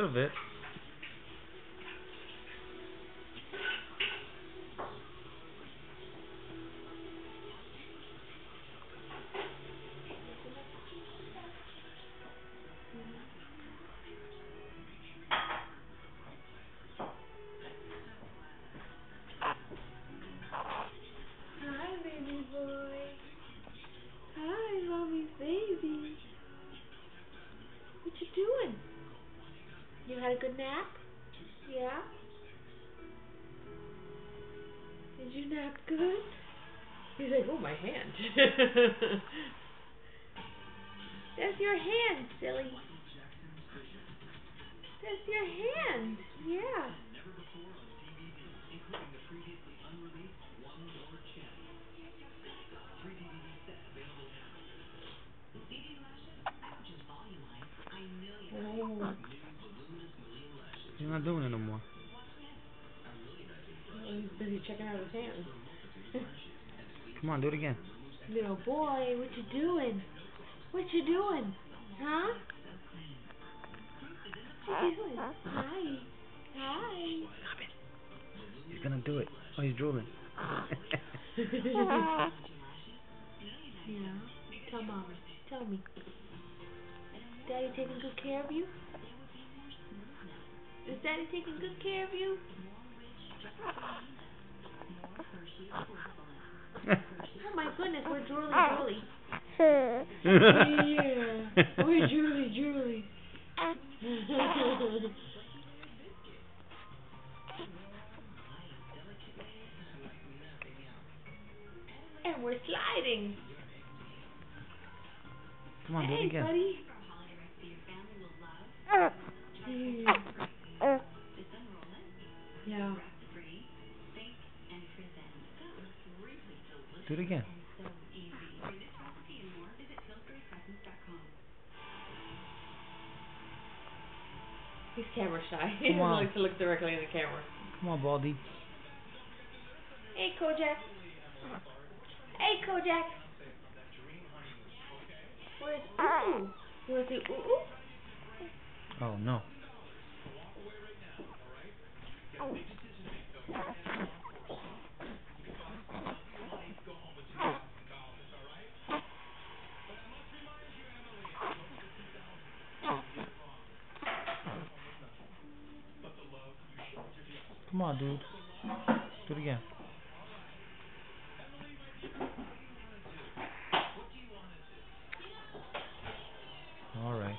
little bit. Hi, baby boy. Hi, mommy's baby. What you doing? You had a good nap? Yeah? Did you nap good? He's like, oh, my hand. That's your hand, silly. That's your hand. Yeah. Oh. He's not doing it no more. Well, he's busy checking out his hands. Come on, do it again. Little boy, what you doing? What you doing? Huh? What you doing? Hi. Hi. Stop it. He's gonna do it. Oh, he's drooling. Yeah. Tell mommy. Tell me. Daddy taking good care of you? Is Daddy taking good care of you? Oh my goodness, we're drooly. Yeah. We're drooly. And we're sliding. Come on, do it Hey, again. buddy. Yeah. Do it again. He's camera shy. He Come doesn't on. like to look directly in the camera. Come on, Baldy. Hey, Kojak. Hey, Kojak. Where's Ooh? You want to see Ooh? Oh, no. Come on, dude. Do it again. All right.